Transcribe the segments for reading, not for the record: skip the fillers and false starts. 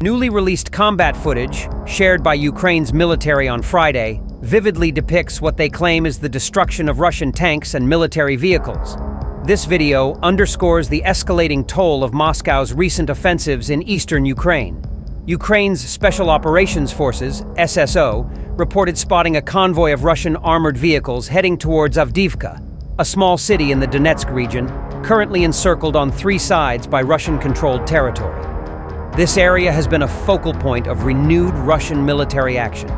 Newly released combat footage, shared by Ukraine's military on Friday, vividly depicts what they claim is the destruction of Russian tanks and military vehicles. This video underscores the escalating toll of Moscow's recent offensives in eastern Ukraine. Ukraine's Special Operations Forces, SSO, reported spotting a convoy of Russian armored vehicles heading towards Avdiivka, a small city in the Donetsk region, currently encircled on three sides by Russian-controlled territory. This area has been a focal point of renewed Russian military action,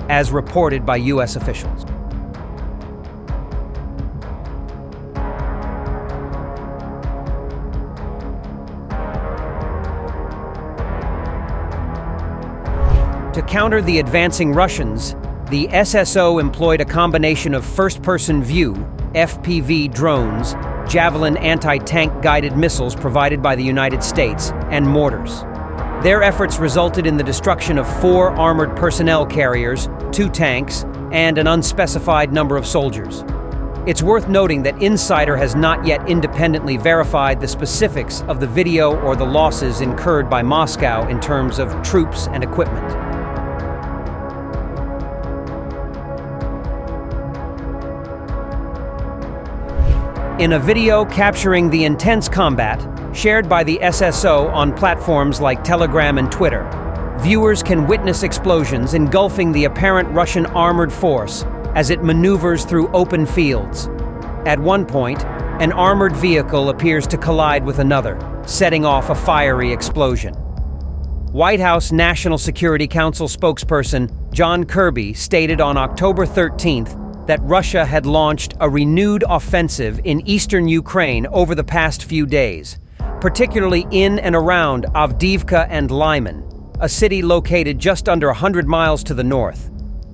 as reported by U.S. officials. To counter the advancing Russians, the SSO employed a combination of first-person view, FPV drones, Javelin anti-tank guided missiles provided by the United States, and mortars. Their efforts resulted in the destruction of 4 armored personnel carriers, 2 tanks, and an unspecified number of soldiers. It's worth noting that Insider has not yet independently verified the specifics of the video or the losses incurred by Moscow in terms of troops and equipment. In a video capturing the intense combat, shared by the SSO on platforms like Telegram and Twitter, viewers can witness explosions engulfing the apparent Russian armored force as it maneuvers through open fields. At one point, an armored vehicle appears to collide with another, setting off a fiery explosion. White House National Security Council spokesperson John Kirby stated on October 13th that Russia had launched a renewed offensive in eastern Ukraine over the past few days, particularly in and around Avdiivka and Lyman, a city located just under 100 miles to the north.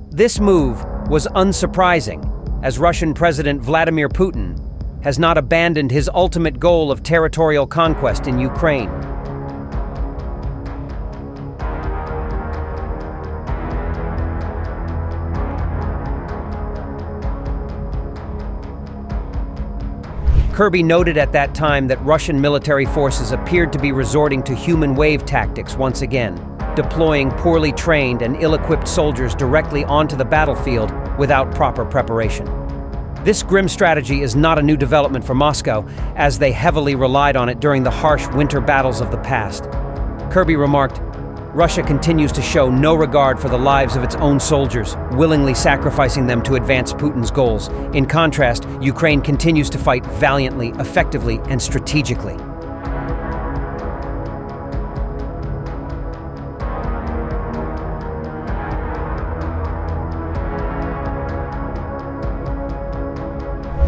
This move was unsurprising, as Russian President Vladimir Putin has not abandoned his ultimate goal of territorial conquest in Ukraine. Kirby noted at that time that Russian military forces appeared to be resorting to human wave tactics once again, deploying poorly trained and ill-equipped soldiers directly onto the battlefield without proper preparation. This grim strategy is not a new development for Moscow, as they heavily relied on it during the harsh winter battles of the past. Kirby remarked, "Russia continues to show no regard for the lives of its own soldiers, willingly sacrificing them to advance Putin's goals. In contrast, Ukraine continues to fight valiantly, effectively, and strategically."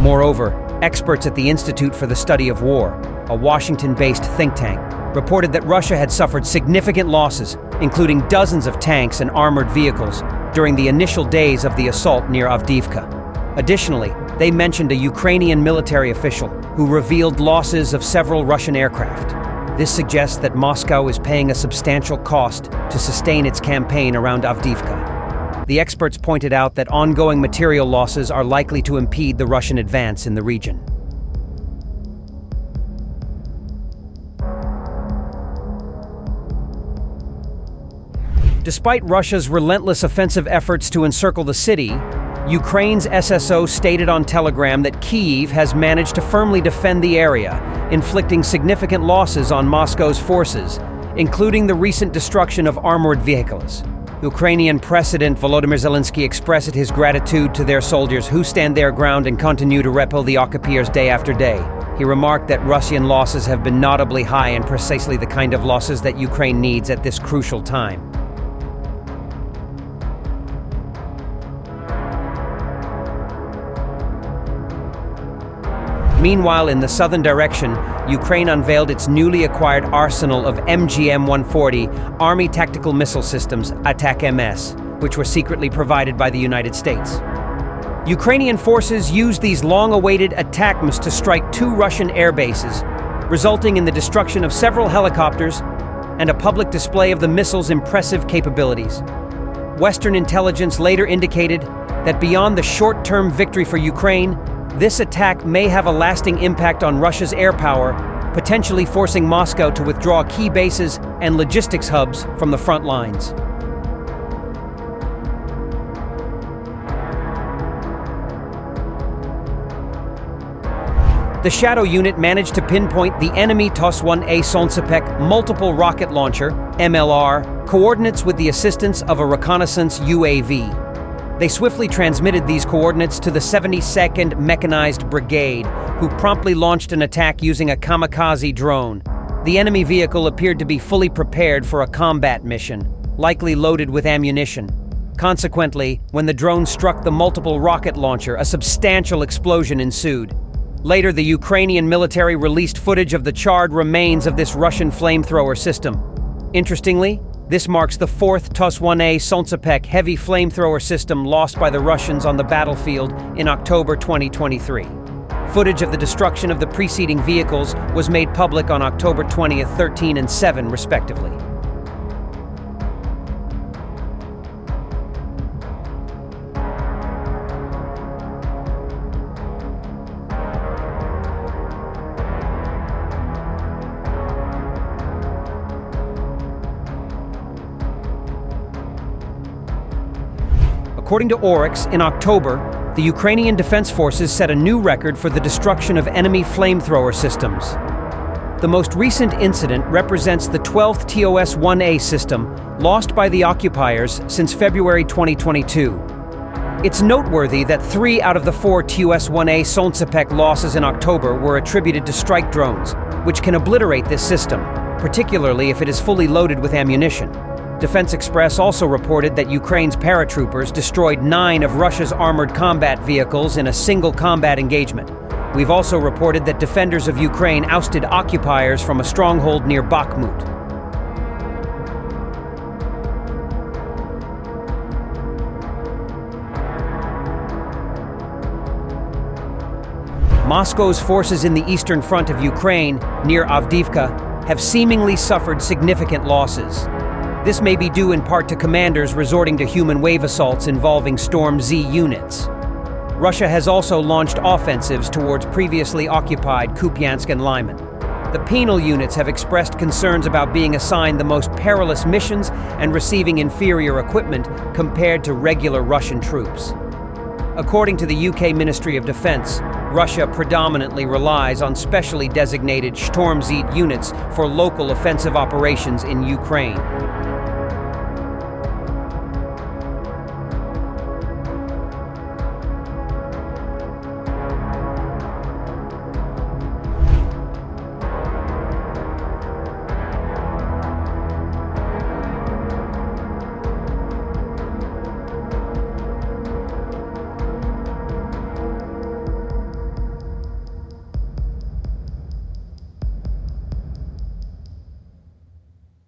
Moreover, experts at the Institute for the Study of War, a Washington-based think tank, reported that Russia had suffered significant losses, including dozens of tanks and armored vehicles, during the initial days of the assault near Avdiivka. Additionally, they mentioned a Ukrainian military official who revealed losses of several Russian aircraft. This suggests that Moscow is paying a substantial cost to sustain its campaign around Avdiivka. The experts pointed out that ongoing material losses are likely to impede the Russian advance in the region. Despite Russia's relentless offensive efforts to encircle the city, Ukraine's SSO stated on Telegram that Kyiv has managed to firmly defend the area, inflicting significant losses on Moscow's forces, including the recent destruction of armored vehicles. Ukrainian President Volodymyr Zelensky expressed his gratitude to their soldiers who stand their ground and continue to repel the occupiers day after day. He remarked that Russian losses have been notably high and precisely the kind of losses that Ukraine needs at this crucial time. Meanwhile, in the southern direction, Ukraine unveiled its newly acquired arsenal of MGM-140 Army Tactical Missile Systems, ATAK-MS, which were secretly provided by the United States. Ukrainian forces used these long-awaited ATAK-MS to strike 2 Russian air bases, resulting in the destruction of several helicopters and a public display of the missile's impressive capabilities. Western intelligence later indicated that beyond the short-term victory for Ukraine, this attack may have a lasting impact on Russia's air power potentially forcing Moscow to withdraw key bases and logistics hubs from the front lines. The Shadow unit managed to pinpoint the enemy TOS-1A Solntsepek multiple rocket launcher, MLR, coordinates with the assistance of a reconnaissance UAV. They swiftly transmitted these coordinates to the 72nd Mechanized Brigade, who promptly launched an attack using a kamikaze drone. The enemy vehicle appeared to be fully prepared for a combat mission, likely loaded with ammunition. Consequently, when the drone struck the multiple rocket launcher, a substantial explosion ensued. Later, the Ukrainian military released footage of the charred remains of this Russian flamethrower system. Interestingly, this marks the fourth TOS-1A Solntsepek heavy flamethrower system lost by the Russians on the battlefield in October 2023. Footage of the destruction of the preceding vehicles was made public on October 20th, 13 and 7, respectively. According to Oryx, in October, the Ukrainian Defense Forces set a new record for the destruction of enemy flamethrower systems. The most recent incident represents the 12th TOS-1A system lost by the occupiers since February 2022. It's noteworthy that 3 out of the 4 TOS-1A Solntsepek losses in October were attributed to strike drones, which can obliterate this system, particularly if it is fully loaded with ammunition. Defense Express also reported that Ukraine's paratroopers destroyed 9 of Russia's armored combat vehicles in a single combat engagement. We've also reported that defenders of Ukraine ousted occupiers from a stronghold near Bakhmut. Moscow's forces in the eastern front of Ukraine, near Avdiivka, have seemingly suffered significant losses. This may be due in part to commanders resorting to human wave assaults involving Storm Z units. Russia has also launched offensives towards previously occupied Kupiansk and Lyman. The penal units have expressed concerns about being assigned the most perilous missions and receiving inferior equipment compared to regular Russian troops. According to the UK Ministry of Defense, Russia predominantly relies on specially designated Storm Z units for local offensive operations in Ukraine.